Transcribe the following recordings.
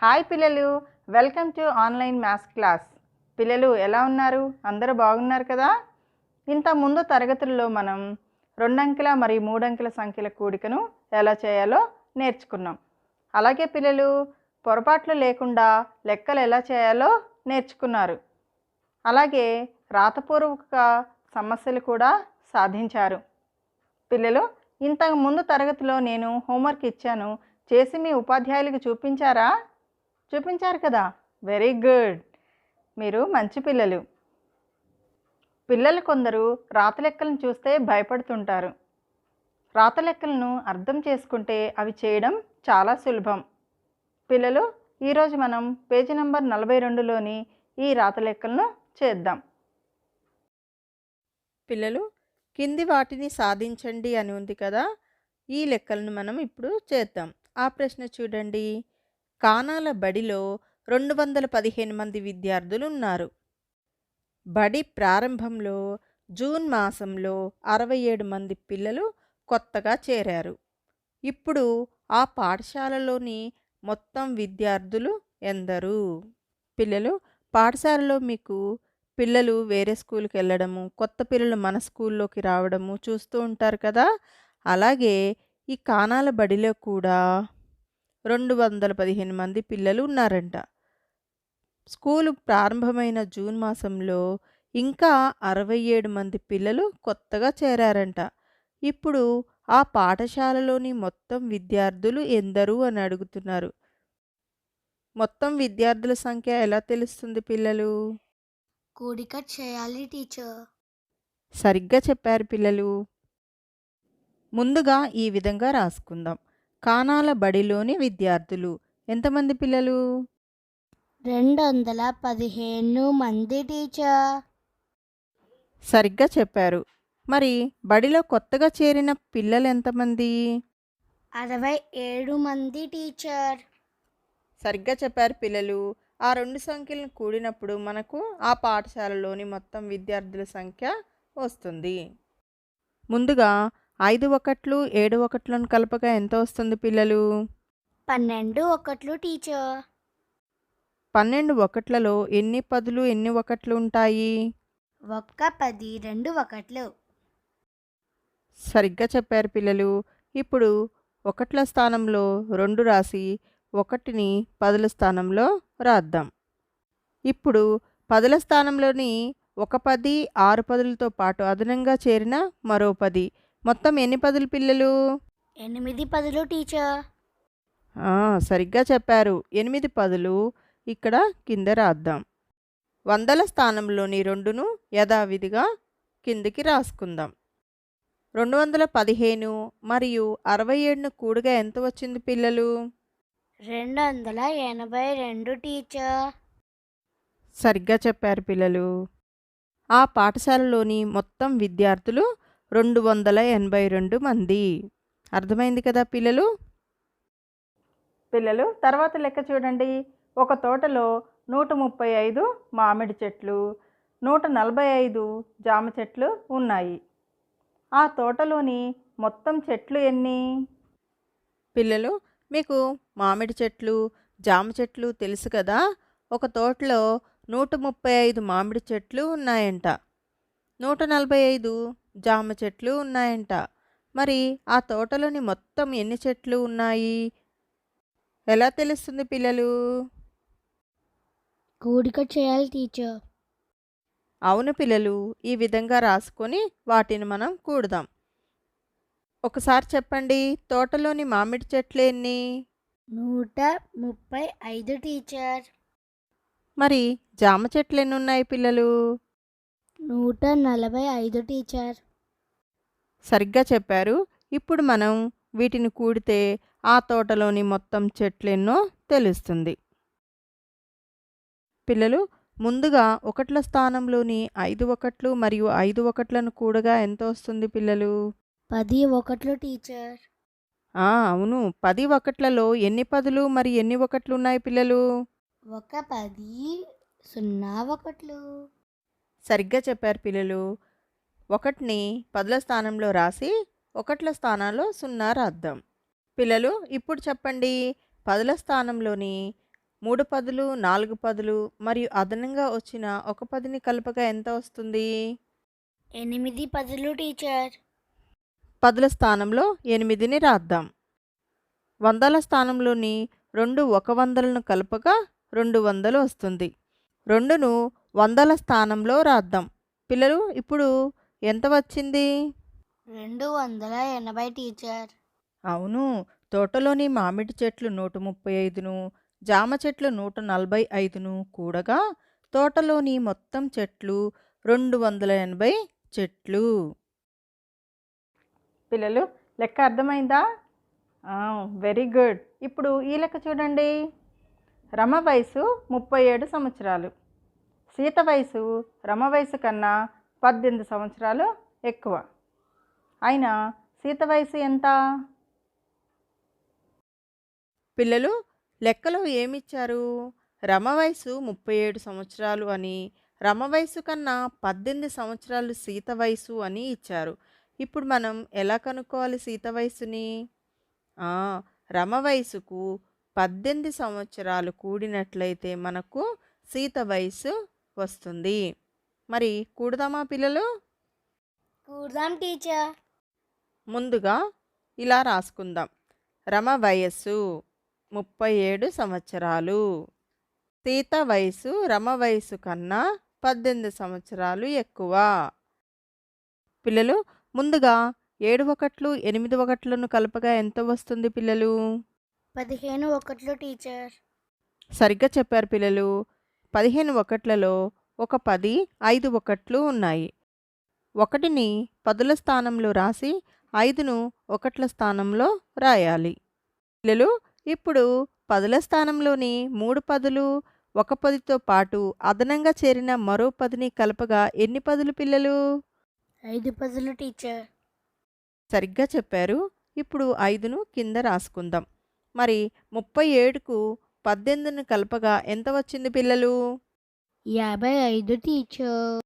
Hi పిల్లలు, welcome to online maths class. పిల్లలు ఎలా ఉన్నారు? అందరూ బాగున్నారు కదా? ఇంత ముందు తరగతుల్లో మనం 2 అంకెల మరియు 3 అంకెల సంఖ్యల కూడికను ఎలా చేయాలో నేర్చుకున్నాం. అలాగే పిల్లలు పొరపాట్లు లేకుండా లెక్కలు ఎలా చేయాలో నేర్చుకున్నారు. అలాగే రాతపూర్వక సమస్యలు కూడా సాధించారు. పిల్లలు ఇంతకు ముందు తరగతిలో నేను హోంవర్క్ ఇచ్చాను, చేసి మీ ఉపాధ్యాయులకు చూపించారా? చూపించారు కదా, వెరీ గుడ్. మీరు మంచి పిల్లలు. పిల్లలు కొందరు రాత లెక్కలను చూస్తే భయపడుతుంటారు. రాత లెక్కలను అర్థం చేసుకుంటే అవి చేయడం చాలా సులభం. పిల్లలు ఈరోజు మనం పేజీ నెంబర్ 42లోని ఈ రాత లెక్కలను చేద్దాం. పిల్లలు కింది వాటిని సాధించండి అని ఉంది కదా, ఈ లెక్కలను మనం ఇప్పుడు చేద్దాం. ఆ ప్రశ్న చూడండి. కానాల బడిలో 215 మంది విద్యార్థులు ఉన్నారు. బడి ప్రారంభంలో జూన్ మాసంలో 67 మంది పిల్లలు కొత్తగా చేరారు. ఇప్పుడు ఆ పాఠశాలలోని మొత్తం విద్యార్థులు ఎందరు? పిల్లలు పాఠశాలలో మీకు పిల్లలు వేరే స్కూల్కి వెళ్ళడము, కొత్త పిల్లలు మన స్కూల్లోకి రావడము చూస్తూ ఉంటారు కదా. అలాగే ఈ కానాల బడిలో కూడా 215 మంది పిల్లలు ఉన్నారంట. స్కూలు ప్రారంభమైన జూన్ మాసంలో ఇంకా 67 మంది పిల్లలు కొత్తగా చేరారంట. ఇప్పుడు ఆ పాఠశాలలోని మొత్తం విద్యార్థులు ఎందరు అని అడుగుతున్నారు. మొత్తం విద్యార్థుల సంఖ్య ఎలా తెలుస్తుంది పిల్లలు? కూడిక చేయాలి టీచర్. సరిగ్గా చెప్పారు పిల్లలు. ముందుగా ఈ విధంగా రాసుకుందాం. కానాల బడిలోని విద్యార్థులు ఎంతమంది పిల్లలు? 215 మంది టీచర్. సరిగ్గా చెప్పారు. మరి బడిలో కొత్తగా చేరిన పిల్లలు ఎంతమంది? 67 మంది టీచర్. సరిగ్గా చెప్పారు పిల్లలు. ఆ రెండు సంఖ్యలను కూడినప్పుడు మనకు ఆ పాఠశాలలోని మొత్తం విద్యార్థుల సంఖ్య వస్తుంది. ముందుగా 5 ఒకట్లు 7 ఒకట్లను కలపగా ఎంత వస్తుంది పిల్లలు? 12 ఒకట్లు టీచర్. 12 ఒకట్లలో ఎన్ని పదులు ఎన్ని ఒకట్లు ఉంటాయి? 10 2 ఒకట్లు. సరిగ్గా చెప్పారు పిల్లలు. ఇప్పుడు ఒకట్ల స్థానంలో 2 రాసి ఒకటిని పదుల స్థానంలో రాద్దాం. ఇప్పుడు పదుల స్థానంలోని ఒక 10 6 పదులతో పాటు అదనంగా చేరిన మరో 10, మొత్తం ఎన్ని పదులు పిల్లలు? 8 పదులు టీచర్. సరిగ్గా చెప్పారు. 8 పదులు ఇక్కడ కింద రాద్దాం. వందల స్థానంలోని 2ను యథావిధిగా కిందికి రాసుకుందాం. 215 మరియు 67ను కూడగా ఎంత వచ్చింది పిల్లలు? 282 టీచర్. సరిగ్గా చెప్పారు పిల్లలు. ఆ పాఠశాలలోని మొత్తం విద్యార్థులు 282 మంది. అర్థమైంది కదా పిల్లలు? పిల్లలు తర్వాత లెక్క చూడండి. ఒక తోటలో 135 మామిడి చెట్లు, 145 జామ చెట్లు ఉన్నాయి. ఆ తోటలోని మొత్తం చెట్లు ఎన్ని? పిల్లలు మీకు మామిడి చెట్లు జామ చెట్లు తెలుసు కదా. ఒక తోటలో 135 మామిడి చెట్లు ఉన్నాయంట, 145 జామ చెట్లు ఉన్నాయంట. మరి ఆ తోటలోని మొత్తం ఎన్ని చెట్లు ఉన్నాయి? ఎలా తెలుస్తుంది పిల్లలు? కూడిక చేయాలి టీచర్. అవును పిల్లలు, ఈ విధంగా రాసుకొని వాటిని మనం కూడదాం. ఒకసారి చెప్పండి, తోటలోని మామిడి చెట్లు ఎన్ని? 135 టీచర్. మరి జామ చెట్లు ఎన్ని ఉన్నాయి పిల్లలు? 145 టీచర్. సరిగ్గా చెప్పారు. ఇప్పుడు మనం వీటిని కూడితే ఆ తోటలోని మొత్తం చెట్లెన్నో తెలుస్తుంది. పిల్లలు ముందుగా ఒకట్ల స్థానంలోని 5 ఒకట్లు మరియు 5 ఒకట్లను కూడగా ఎంత వస్తుంది పిల్లలు? 10 ఒకట్లు టీచర్. అవును, 10 ఒకట్లలో ఎన్ని పదులు మరి ఎన్ని ఒకట్లు ఉన్నాయి పిల్లలు? 10 0 ఒకట్లు. సరిగ్గా చెప్పారు పిల్లలు. ఒకటిని పదుల స్థానంలో రాసి ఒకట్ల స్థానాల్లో 0 రాద్దాం. పిల్లలు ఇప్పుడు చెప్పండి, పదుల స్థానంలోని 3 పదులు, 4 పదులు మరియు అదనంగా వచ్చిన ఒక పదిని కలపగా ఎంత వస్తుంది? 8 పదులు టీచర్. పదుల స్థానంలో 8ని రాద్దాం. వందల స్థానంలోని 2 ఒక వందలను కలపగా 200 వస్తుంది. 2ను వందల స్థానంలో రాద్దాం. పిల్లలు ఇప్పుడు ఎంత వచ్చింది? 280 టీచర్. అవును, తోటలోని మామిడి చెట్లు 135ను, జామ చెట్లు 145ను కూడగా తోటలోని మొత్తం చెట్లు 280 చెట్లు. పిల్లలు లెక్క అర్థమైందా? Very good. ఇప్పుడు ఈ లెక్క చూడండి. రమ వయసు 37 సంవత్సరాలు. సీత వయసు రమ వయసు కన్నా 18 సంవత్సరాలు ఎక్కువ. అయినా సీత వయసు ఎంత? పిల్లలు లెక్కలో ఏమిచ్చారు? రమ వయసు 37 సంవత్సరాలు అని, రమ వయసు కన్నా 18 సంవత్సరాలు సీత వయసు అని ఇచ్చారు. ఇప్పుడు మనం ఎలా కనుక్కోవాలి సీత వయసుని? రమ వయసుకు 18 సంవత్సరాలు కూడినట్లయితే మనకు సీత వయసు వస్తుంది. మరి కూడదామా పిల్లలు? కూడదాం టీచర్. ముందుగా ఇలా రాసుకుందాం. రమ వయస్సు 37 సంవత్సరాలు. సీత వయసు రమ వయసు కన్నా 18 సంవత్సరాలు ఎక్కువ. పిల్లలు ముందుగా 7 ఒకట్లు 8 ఒకట్లను కలపగా ఎంత వస్తుంది పిల్లలు? 15 ఒకట్లు టీచర్. సరిగ్గా చెప్పారు పిల్లలు. 15 ఒకట్లలో ఒక 10 5 ఒకట్లు ఉన్నాయి. 1ని పదుల స్థానంలో రాసి 5ను ఒకట్ల స్థానంలో రాయాలి. పిల్లలు ఇప్పుడు పదుల స్థానంలోని 3 పదులు, ఒక పదితో పాటు అదనంగా చేరిన మరో 10ని కలపగా ఎన్ని పదులు పిల్లలు? 5 పదులు టీచర్. సరిగ్గా చెప్పారు. ఇప్పుడు 5ను కింద రాసుకుందాం. మరి 37కు 18ను కలపగా ఎంత వచ్చింది పిల్లలు? 55 టీచర్.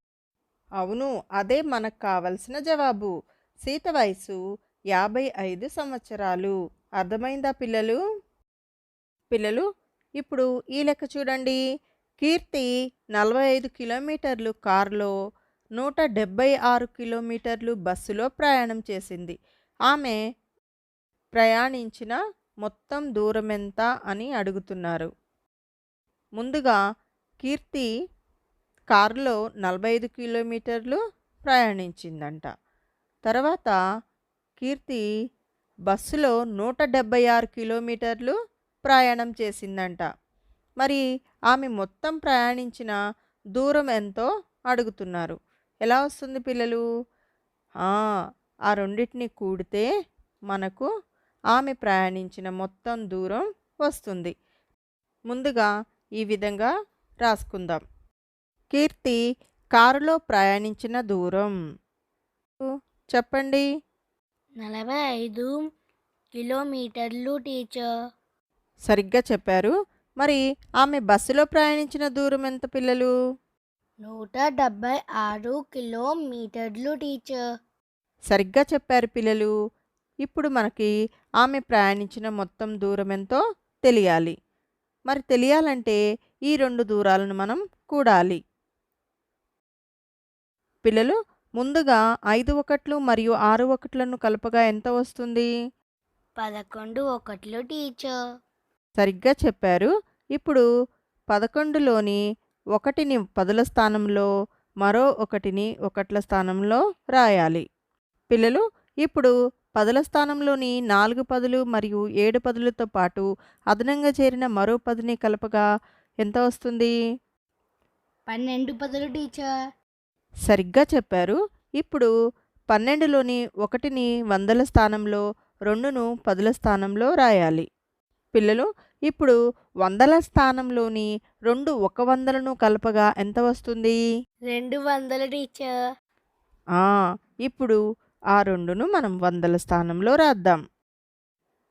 అవును, అదే మనకు కావలసిన జవాబు. సీత వయసు 55 సంవత్సరాలు. అర్థమైందా పిల్లలు? పిల్లలు ఇప్పుడు ఈ లెక్క చూడండి. కీర్తి 45 కిలోమీటర్లు కారులో, 176 కిలోమీటర్లు బస్సులో ప్రయాణం చేసింది. ఆమె ప్రయాణించిన మొత్తం దూరం ఎంత అని అడుగుతున్నారు. ముందుగా కీర్తి కారులో 45 కిలోమీటర్లు ప్రయాణించిందంట. తర్వాత కీర్తి బస్సులో 176 కిలోమీటర్లు ప్రయాణం చేసిందంట. మరి ఆమె మొత్తం ప్రయాణించిన దూరం ఎంతో అడుగుతున్నారు. ఎలా వస్తుంది పిల్లలు? ఆ రెండింటిని కూడితే మనకు ఆమె ప్రయాణించిన మొత్తం దూరం వస్తుంది. ముందుగా ఈ విధంగా రాసుకుందాం. కీర్తి కారులో ప్రయాణించిన దూరం చెప్పండి. 45 కిలోమీటర్లు టీచర్. సరిగ్గా చెప్పారు. మరి ఆమె బస్సులో ప్రయాణించిన దూరం ఎంత పిల్లలు? 176 కిలోమీటర్లు టీచర్. సరిగ్గా చెప్పారు పిల్లలు. ఇప్పుడు మనకి ఆమె ప్రయాణించిన మొత్తం దూరం ఎంతో తెలియాలి. మరి తెలియాలంటే ఈ 2 దూరాలను మనం కూడాలి. పిల్లలు ముందుగా 5 ఒకట్లు మరియు 6 ఒకట్లను కలపగా ఎంత వస్తుంది? 11 ఒకట్లు టీచర్. సరిగ్గా చెప్పారు. ఇప్పుడు 11లోని 1ని పదుల స్థానంలో, మరో 1ని ఒకట్ల స్థానంలో రాయాలి. పిల్లలు ఇప్పుడు పదుల స్థానంలోని 4 పదులు మరియు 7 పదులతో పాటు అదనంగా చేరిన మరో 10ని కలపగా ఎంత వస్తుంది? 12 పదులు టీచర్. సరిగ్గా చెప్పారు. ఇప్పుడు 12లోని 1ని వందల స్థానంలో, 2ను పదుల స్థానంలో రాయాలి. పిల్లలు ఇప్పుడు వందల స్థానంలోని 2 100లను కలపగా ఎంత వస్తుంది? 200 టీచర్. ఇప్పుడు ఆ 2ను మనం వందల స్థానంలో రాద్దాం.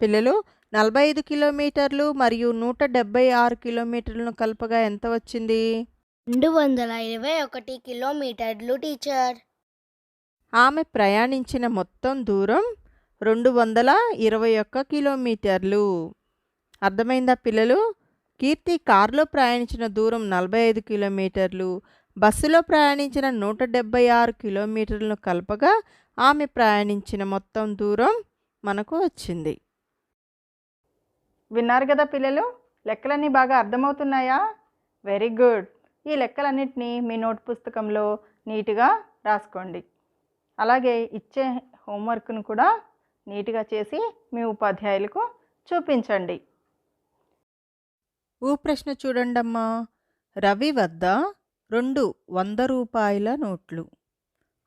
పిల్లలు 45 కిలోమీటర్లు మరియు 176 కిలోమీటర్లను కలపగా ఎంత వచ్చింది? 221 కిలోమీటర్లు టీచర్. ఆమె ప్రయాణించిన మొత్తం దూరం 221 కిలోమీటర్లు. అర్థమైందా పిల్లలు? కీర్తి కారులో ప్రయాణించిన దూరం 45 కిలోమీటర్లు, బస్సులో ప్రయాణించిన 176 కిలోమీటర్లను కలపగా ఆమె ప్రయాణించిన మొత్తం దూరం మనకు వచ్చింది. విన్నారు కదా పిల్లలు, లెక్కలన్నీ బాగా అర్థమవుతున్నాయా? Very good. ఈ లెక్కలన్నింటినీ మీ నోట్ పుస్తకంలో నీట్గా రాసుకోండి. అలాగే ఇచ్చే హోంవర్క్ను కూడా నీట్గా చేసి మీ ఉపాధ్యాయులకు చూపించండి. ప్రశ్న చూడండమ్మా. రవి వద్ద 2 100 రూపాయల నోట్లు,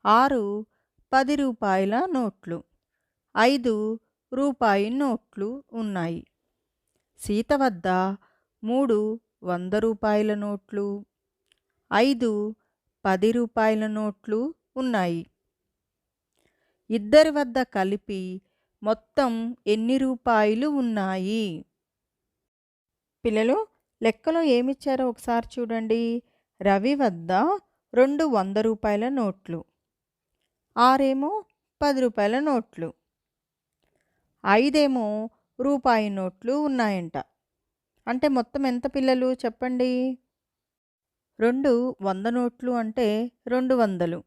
6 10 రూపాయల నోట్లు, 5 రూపాయి నోట్లు ఉన్నాయి. సీత వద్ద 3 100 రూపాయల నోట్లు, 5 10 రూపాయల నోట్లు ఉన్నాయి. ఇద్దరి వద్ద కలిపి మొత్తం ఎన్ని రూపాయలు ఉన్నాయి? పిల్లలు, లెక్కలో ఏమిచ్చారో ఒకసారి చూడండి. రవి వద్ద 2 100 రూపాయల నోట్లు, 6 ఏమో 10 రూపాయల నోట్లు, 5 ఏమో రూపాయి నోట్లు ఉన్నాయంట. అంటే మొత్తం ఎంత పిల్లలు చెప్పండి? 2 100 నోట్లు అంటే 200,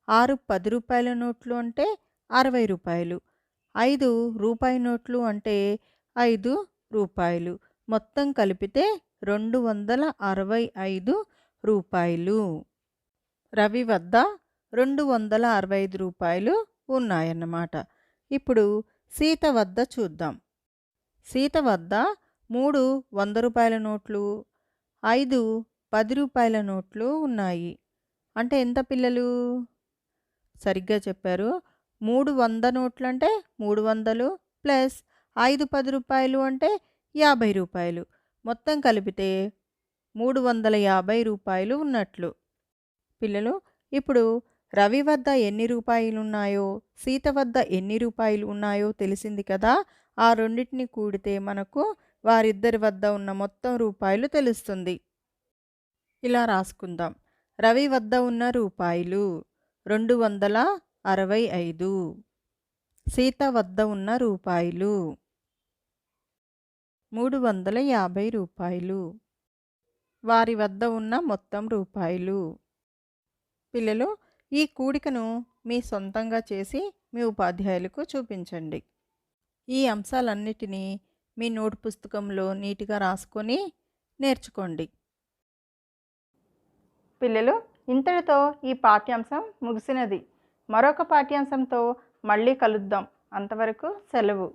6 10 రూపాయల నోట్లు అంటే 60 రూపాయలు, 5 రూపాయి నోట్లు అంటే 5 రూపాయలు. మొత్తం కలిపితే 265 రూపాయలు. రవి వద్ద 265 రూపాయలు ఉన్నాయన్నమాట. ఇప్పుడు సీత వద్ద చూద్దాం. సీత వద్ద 3 100 రూపాయల నోట్లు, 5 10 రూపాయల నోట్లు ఉన్నాయి. అంటే ఎంత పిల్లలు? సరిగ్గా చెప్పారు. 3 100 నోట్లు అంటే 300 ప్లస్ 5 10 రూపాయలు అంటే 50 రూపాయలు. మొత్తం కలిపితే 350 రూపాయలు ఉన్నట్లు. పిల్లలు, ఇప్పుడు రవి వద్ద ఎన్ని రూపాయలు ఉన్నాయో, సీత వద్ద ఎన్ని రూపాయలు ఉన్నాయో తెలిసింది కదా. ఆ రెండింటిని కూడితే మనకు వారిద్దరి వద్ద ఉన్న మొత్తం రూపాయలు తెలుస్తుంది. ఇలా రాసుకుందాం. రవి వద్ద ఉన్న రూపాయలు 265, సీత వద్ద ఉన్న రూపాయలు 350 రూపాయలు, వారి వద్ద ఉన్న మొత్తం రూపాయలు. పిల్లలు, ఈ కూడికను మీ సొంతంగా చేసి మీ ఉపాధ్యాయులకు చూపించండి. ఈ అంశాలన్నిటినీ మీ నోట్ పుస్తకంలో నీట్గా రాసుకొని నేర్చుకోండి. పిల్లలు, ఇంతటితో ఈ పాఠ్యాంశం ముగిసినది. మరొక పాఠ్యాంశంతో మళ్ళీ కలుద్దాం. అంతవరకు సెలవు.